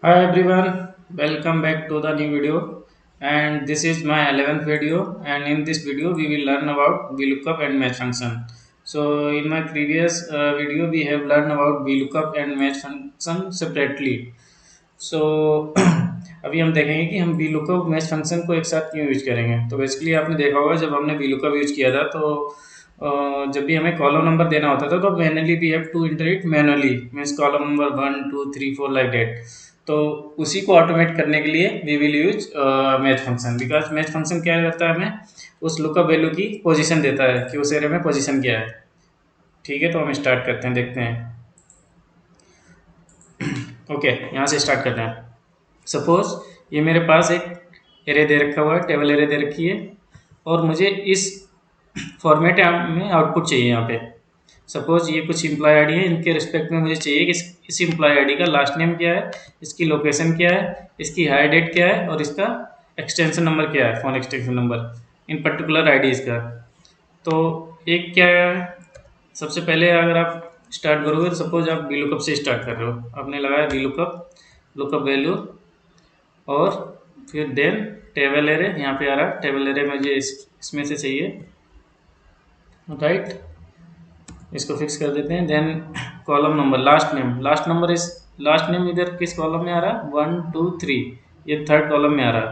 Hi everyone, welcome back to the new video, and this is my 11th video, and in this video we will learn about VLOOKUP and match function. So in my previous video we have learned about VLOOKUP and match function separately. So अभी हम देखेंगे कि हम VLOOKUP match function को एक साथ क्यों use करेंगे। तो बेसिकली आपने देखा होगा जब हमने VLOOKUP यूज किया था तो जब भी हमें कॉलम नंबर देना होता था तो manually we have to enter it manually means column number 1 2 3 4 like that. तो उसी को ऑटोमेट करने के लिए we will use match function because match function क्या करता है हमें उस लुकअप वैल्यू की पोजीशन देता है कि उस एरिया में पोजीशन क्या है। ठीक है, तो हम स्टार्ट करते हैं, देखते हैं। ओके, यहाँ से स्टार्ट करते हैं। सपोज ये मेरे पास एक एरे दे रखा हुआ है, टेबल एरे दे रखी है और मुझे इस फॉर्मेट में आउटपुट चाहिए। यहाँ पे सपोज ये कुछ इम्प्लॉय आईडी है, इनके रिस्पेक्ट में मुझे चाहिए कि इस इम्प्लॉय आईडी का लास्ट नेम क्या है, इसकी लोकेशन क्या है, इसकी हायर डेट क्या है और इसका एक्सटेंशन नंबर क्या है, phone extension number in particular IDs का। तो एक क्या है, सबसे पहले अगर आप स्टार्ट करोगे तो सपोज आप VLOOKUP से स्टार्ट कर रहे हो, आपने लगाया VLOOKUP लुकअप वैल्यू और फिर देन टेबल एरे यहाँ पे आ रहा है। टेबल एरे मुझे इसमें से चाहिए, राइट। इसको फिक्स कर देते हैं। Then column number last number इस लास्ट नेम इधर किस कॉलम में आ रहा है, 1 2 3, ये थर्ड कॉलम में आ रहा है।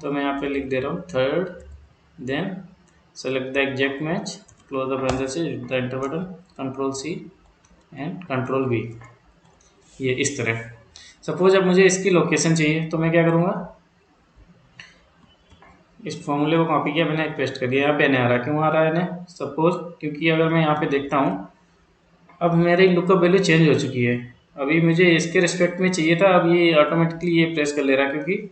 तो मैं यहाँ पे लिख दे रहा हूँ third. Then select the exact match, close the parenthesis, the enter button, control C and control V। ये इस तरह। सपोज अब मुझे इसकी लोकेशन चाहिए तो मैं क्या करूँगा, इस फॉर्मूले को कॉपी किया मैंने, पेस्ट कर दिया। यहाँ पे नहीं आ रहा, क्यों आ रहा है ना, सपोज क्योंकि अगर मैं यहाँ पे देखता हूँ अब मेरी लुकअप वैल्यू चेंज हो चुकी है। अभी मुझे इसके रिस्पेक्ट में चाहिए था, अब ये ऑटोमेटिकली ये प्रेस कर ले रहा है क्योंकि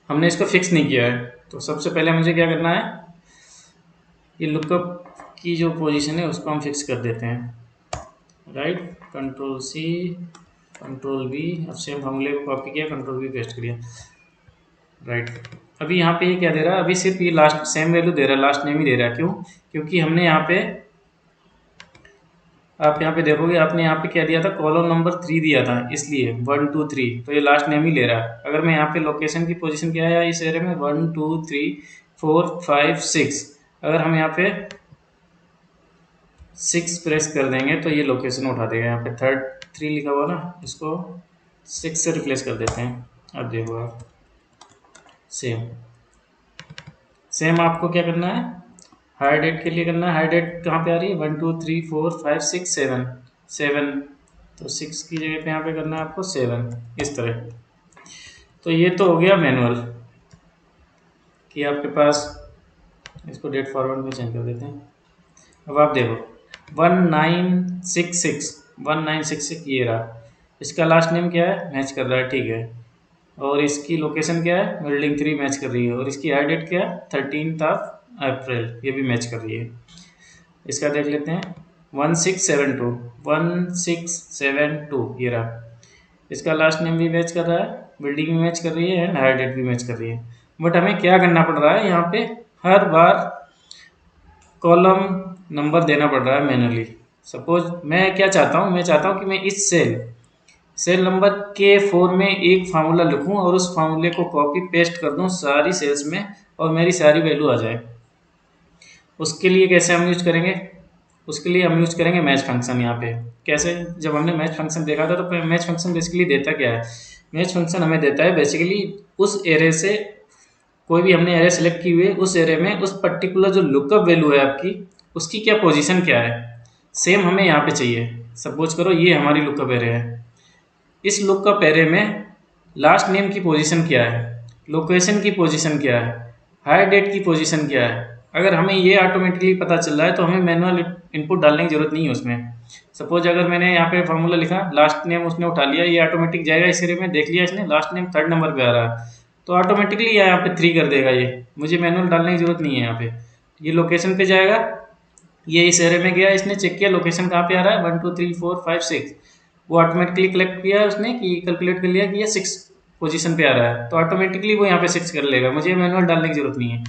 हमने इसको फिक्स नहीं किया है। तो सबसे पहले मुझे क्या करना है, ये लुकअप की जो पोजीशन है उसको हम फिक्स कर देते हैं, right. Control C control V, अब सेम फॉर्मूले को कॉपी किया, कंट्रोल V पेस्ट किया, राइट। अभी यहाँ पे ये क्या दे रहा है, अभी सिर्फ ये लास्ट सेम वैल्यू दे रहा है, लास्ट नेम ही दे रहा है। क्यों, क्योंकि हमने यहाँ पे, आप यहाँ पे देखोगे आपने यहाँ पे क्या दिया था, कॉलम नंबर 3 दिया था, इसलिए 1 2 3, तो ये लास्ट नेम ही ले रहा है। अगर मैं यहाँ पे लोकेशन की पोजीशन क्या है इस एरिया में, 1 2 3 4 5 6, अगर हम यहाँ पे 6 प्रेस कर देंगे तो ये लोकेशन उठा देगा। यहाँ पे थर्ड 3 लिखा हुआ ना, इसको 6 से रिप्लेस कर देते हैं। अब देखो आप, सेम सेम आपको क्या करना है, हायर डेट के लिए करना है। हायर डेट कहाँ पे आ रही है, 1 2 3 4 5 6 7 7, तो 6 की जगह पे यहाँ पे करना है आपको 7, इस तरह। तो ये तो हो गया मैनुअल कि आपके पास, इसको डेट फॉरवर्ड में चेंज कर देते हैं। अब आप देखो 1966 ये रहा, इसका लास्ट नेम क्या है, मैच कर रहा है, ठीक है। और इसकी लोकेशन क्या है, बिल्डिंग 3 मैच कर रही है, और इसकी हायर डेट क्या है, 13 अप्रैल, ये भी मैच कर रही है। इसका देख लेते हैं, 1672 ये रहा, इसका लास्ट नेम भी मैच कर रहा है, बिल्डिंग भी मैच कर रही है एंड हायर डेट भी मैच कर रही है। बट हमें क्या करना पड़ रहा है, यहाँ पे हर बार कॉलम नंबर देना पड़ रहा है मैनुअली। सपोज मैं क्या चाहता हूँ, मैं चाहता हूँ कि मैं इस सेल नंबर K4 में एक फार्मूला लिखूँ और उस फार्मूले को कॉपी पेस्ट कर दूँ सारी सेल्स में और मेरी सारी वैल्यू आ जाए। उसके लिए कैसे हम यूज करेंगे, उसके लिए हम यूज करेंगे मैच फंक्शन। यहाँ पे कैसे, जब हमने मैच फंक्शन देखा था तो मैच फंक्शन बेसिकली देता क्या है, मैच फंक्शन हमें देता है बेसिकली उस एरे से, कोई भी हमने एरे सेलेक्ट की हुई है, उस एरे में उस पर्टिकुलर जो लुकअप वैल्यू है आपकी, उसकी क्या पोजीशन क्या है, सेम हमें यहाँ पे चाहिए। सपोज करो ये हमारी लुकअप एरे है, इस लुकअप एरे में लास्ट नेम की पोजीशन क्या है, लोकेशन की पोजीशन क्या है, हायर डेट की पोजीशन क्या है। अगर हमें ये ऑटोमेटिकली पता चल रहा है तो हमें मैनुअल इनपुट डालने की जरूरत नहीं है उसमें। सपोज अगर मैंने यहाँ पे फार्मूला लिखा, लास्ट नेम उसने उठा लिया, ये ऑटोमेटिक जाएगा इस एरे में, देख लिया इसने लास्ट नेम थर्ड नंबर पे आ रहा है तो ऑटोमेटिकली यहाँ पे 3 कर देगा। ये मुझे मैनुअल डालने की जरूरत नहीं है। यहाँ पे ये लोकेशन पे जाएगा, ये इस एरे में गया, इसने चेक किया लोकेशन कहाँ पे आ रहा है, 1 2 3 4 5 6, वो ऑटोमेटिकली कलेक्ट किया उसने कि कैलकुलेट कर लिया कि ये 6 पोजीशन पे आ रहा है, तो ऑटोमेटिकली वो यहाँ पे 6 कर लेगा, मुझे मैनुअल डालने की जरूरत नहीं है,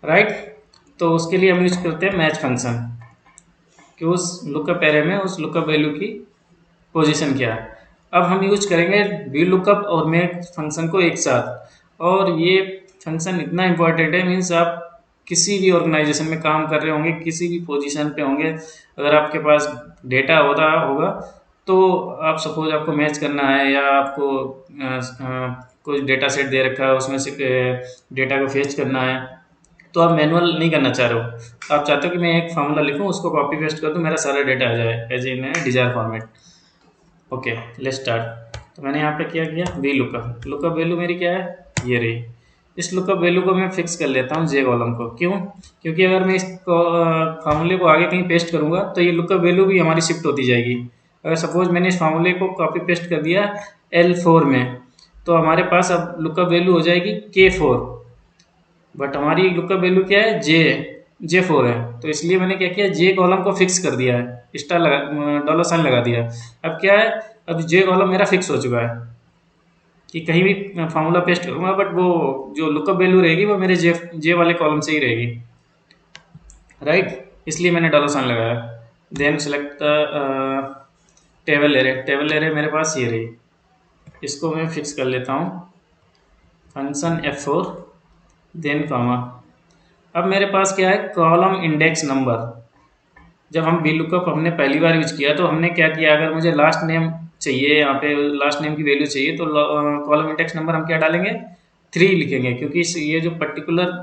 राइट। तो उसके लिए हम यूज करते हैं मैच फंक्शन कि उस लुकअप एरे में उस लुकअप वैल्यू की पोजीशन क्या है। अब हम यूज करेंगे वी लुकअप और मेक फंक्शन को एक साथ, और ये फंक्शन इतना इम्पोर्टेंट है, मीन्स आप किसी भी ऑर्गेनाइजेशन में काम कर रहे होंगे, किसी भी पोजीशन पे होंगे, अगर आपके पास डेटा हो रहा होगा, तो आप सपोज आपको मैच करना है या आपको कोई डेटा सेट दे रखा है, उसमें से डेटा को फेच करना है, तो आप मैनुअल नहीं करना चाह रहे हो, आप चाहते हो कि मैं एक फार्मूला लिखूं, उसको कॉपी पेस्ट कर दूं, मेरा सारा डेटा आ जाए as in desire format. Okay, let's start. तो मैंने यहाँ पे क्या किया, वी लुकअप, लुकअप वैल्यू मेरी क्या है, ये रही। इस लुकअप वैल्यू को मैं फिक्स कर लेता हूँ जे कॉलम को, क्यों, क्योंकि अगर मैं इस फार्मूले को आगे कहीं पेस्ट करूँगा तो ये लुकअप वैल्यू भी हमारी शिफ्ट होती जाएगी। अगर सपोज मैंने इस फार्मूले को कॉपी पेस्ट कर दिया L4 में, तो हमारे पास अब लुकअप वैल्यू हो जाएगी K4, बट हमारी लुकअप वैल्यू क्या है, J4 है, तो इसलिए मैंने क्या किया, जे कॉलम को फिक्स कर दिया है, स्टार लगा, डॉलर साइन लगा दिया। अब क्या है, अब जे कॉलम मेरा फिक्स हो चुका है कि कहीं भी फार्मूला पेस्ट करूंगा, बट वो जो लुकअप वैल्यू रहेगी वो मेरे जे वाले कॉलम से ही रहेगी, राइट, इसलिए मैंने डॉलर साइन लगाया। Then select table array, table array मेरे पास ये रही, इसको मैं फिक्स कर लेता हूँ, फंक्शन F4 देन कॉमा। अब मेरे पास क्या है, कॉलम इंडेक्स नंबर। जब हम वी लुकअप हमने पहली बार यूज किया तो हमने क्या किया, अगर मुझे लास्ट नेम चाहिए, यहाँ पे लास्ट नेम की वैल्यू चाहिए, तो कॉलम इंडेक्स नंबर हम क्या डालेंगे, 3 लिखेंगे, क्योंकि ये जो पर्टिकुलर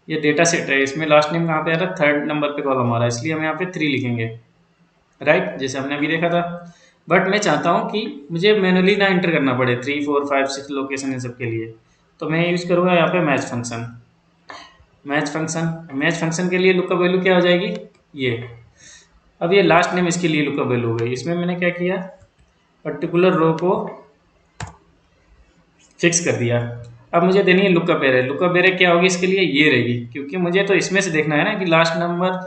ये डेटा सेट है, इसमें लास्ट नेम कहाँ पे आ रहा है, 3rd नंबर पे कॉलम आ रहा है, इसलिए हम यहाँ पे 3 लिखेंगे, राइट, जैसे हमने अभी देखा था। बट मैं चाहता हूँ कि मुझे मैनुअली ना एंटर करना पड़े 3, 4, 5, 6 लोकेशन इन सब के लिए, तो मैं यूज करूँगा यहाँ पे मैच फंक्शन। मैच फंक्शन के लिए लुकअप वैल्यू क्या हो जाएगी, ये। अब ये लास्ट नेम इसके लिए लुकअप वैल्यू हो गई, इसमें मैंने क्या किया, पर्टिकुलर रो को फिक्स कर दिया। अब मुझे देनी है लुकअप एरे, लुकअप एरे क्या होगी इसके लिए, ये रहेगी, क्योंकि मुझे तो इसमें से देखना है ना कि लास्ट नंबर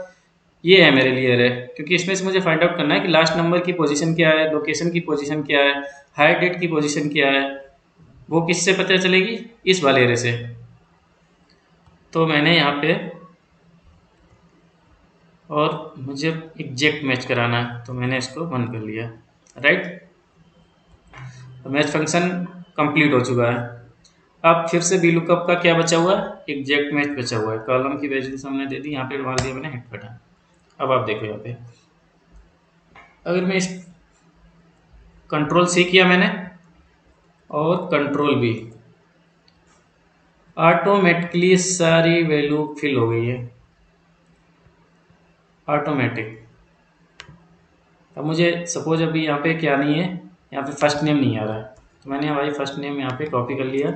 ये है मेरे लिए एरे, क्योंकि इसमें से मुझे फाइंड आउट करना है कि लास्ट नंबर की पोजीशन क्या है, लोकेशन की पोजीशन क्या है, हायर डेट की पोजीशन क्या है, वो किससे पता चलेगी, इस वाले एरे से। तो मैंने यहाँ पे, और मुझे एग्जैक्ट मैच कराना है, तो मैंने इसको बंद कर लिया, राइट। मैच फंक्शन कंप्लीट हो चुका है। अब फिर से वी लुकअप का क्या बचा हुआ है, एग्जैक्ट मैच बचा हुआ है, कॉलम की वैल्यूज हमने दे दी, यहाँ पे मार दिया मैंने हेड बटन। अब आप देखो यहाँ पे, अगर मैं इस कंट्रोल C किया मैंने और कंट्रोल V, ऑटोमेटिकली सारी वैल्यू फिल हो गई है, ऑटोमेटिक। अब मुझे सपोज अभी यहाँ पे क्या नहीं है, यहाँ पे फर्स्ट नेम नहीं आ रहा है, तो मैंने भाई फर्स्ट नेम यहाँ पे कॉपी कर लिया,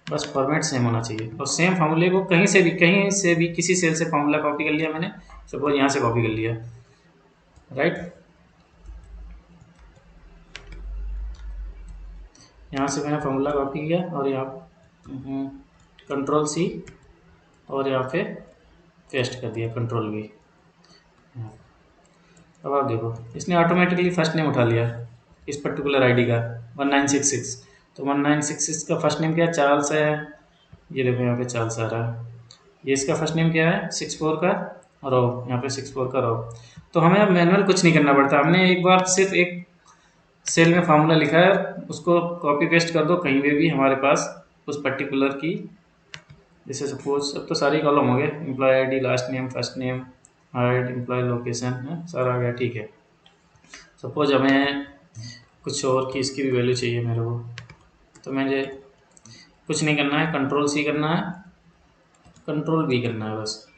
बस फॉर्मेट सेम होना चाहिए, और सेम फार्मूले को कहीं से भी किसी सेल से फार्मूला कॉपी कर लिया मैंने, सपोज यहाँ से कॉपी कर लिया, राइट, यहाँ से मैंने फार्मूला कॉपी किया और यहाँ कंट्रोल C और यहाँ पे पेस्ट कर दिया, कंट्रोल V। अब आप देखो, इसने ऑटोमेटिकली फर्स्ट नेम उठा लिया इस पर्टिकुलर आईडी का 1966, तो 1966 का फर्स्ट नेम क्या है, चार्ल्स है, ये देखो यहाँ पे चार्ल्स आ रहा है, ये इसका फर्स्ट नेम क्या है, 64 का रो, यहाँ पे 64 का रो। तो हमें अब मैनुअल कुछ नहीं करना पड़ता, हमने एक बार सिर्फ एक सेल में फार्मूला लिखा है, उसको कॉपी पेस्ट कर दो कहीं पे भी हमारे पास उस पर्टिकुलर की, जैसे सपोज अब तो सारे कॉलम हो गए, employee ID, last name, first name, hired, employee location है, सारा आ गया, ठीक है। सपोज हमें कुछ और की इसकी भी वैल्यू चाहिए मेरे को, तो मुझे कुछ नहीं करना है, कंट्रोल C करना है, कंट्रोल V करना है बस।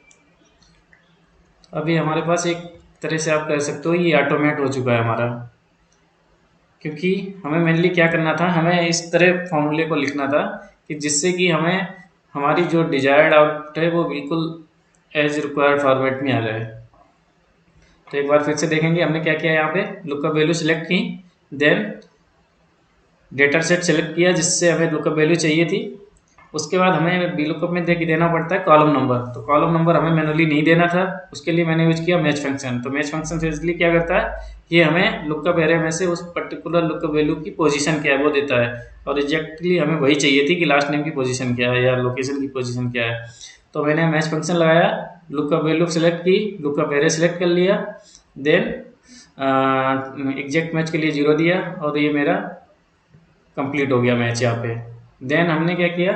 अभी हमारे पास एक तरह से आप कह सकते हो ये ऑटोमेट हो चुका है हमारा, क्योंकि हमें मेनली क्या करना था, हमें इस तरह फॉर्मूले को लिखना था कि जिससे कि हमें हमारी जो डिजायर्ड आउटपुट है वो बिल्कुल एज रिक्वायर्ड फॉर्मेट में आ जाए। तो एक बार फिर से देखेंगे हमने क्या किया, यहाँ पे लुकअप वैल्यू सेलेक्ट की, देन डेटा सेट सेलेक्ट किया जिससे हमें लुकअप वैल्यू चाहिए थी, उसके बाद हमें वी लुकअप में देना पड़ता है कॉलम नंबर, तो कॉलम नंबर हमें मैनुअली नहीं देना था, उसके लिए मैंने यूज किया मैच फंक्शन। तो मैच फंक्शन बेसिकली क्या करता है, ये हमें लुकअप एरे में से उस पर्टिकुलर लुकअप वैल्यू की पोजीशन क्या है वो देता है, और एग्जैक्टली हमें वही चाहिए थी कि लास्ट नेम की पोजीशन क्या है या लोकेशन की पोजीशन क्या है। तो मैंने मैच फंक्शन लगाया, लुकअप वैल्यू सेलेक्ट की, लुकअप एरे सेलेक्ट कर लिया, देन एग्जैक्ट मैच के लिए 0 दिया, और ये मेरा कंप्लीट हो गया मैच यहाँ पे। देन हमने क्या किया,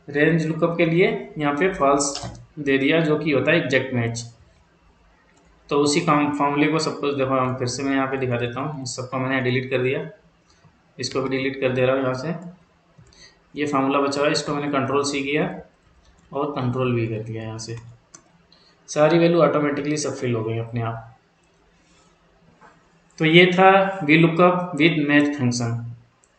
रेंज लुकअप के लिए यहाँ पे फॉल्स दे दिया, जो कि होता है एग्जैक्ट मैच। तो उसी काम फॉर्मूले को सब कुछ देखो, हम फिर से मैं यहाँ पे दिखा देता हूँ। इस सबको मैंने डिलीट कर दिया, इसको भी डिलीट कर दे रहा हूँ यहाँ से। ये फार्मूला बचा हुआ है, इसको मैंने कंट्रोल सी किया और कंट्रोल वी कर दिया। यहाँ से सारी वैल्यू ऑटोमेटिकली सब फिल हो गई अपने आप। तो ये था V lookup with match function.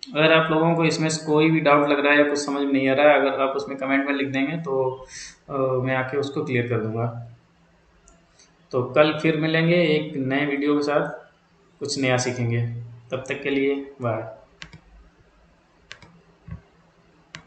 अगर आप लोगों को इसमें से कोई भी डाउट लग रहा है या कुछ समझ में नहीं आ रहा है, अगर आप उसमें कमेंट में लिख देंगे तो मैं आके उसको क्लियर कर दूंगा। तो कल फिर मिलेंगे एक नए वीडियो के साथ, कुछ नया सीखेंगे। तब तक के लिए बाय।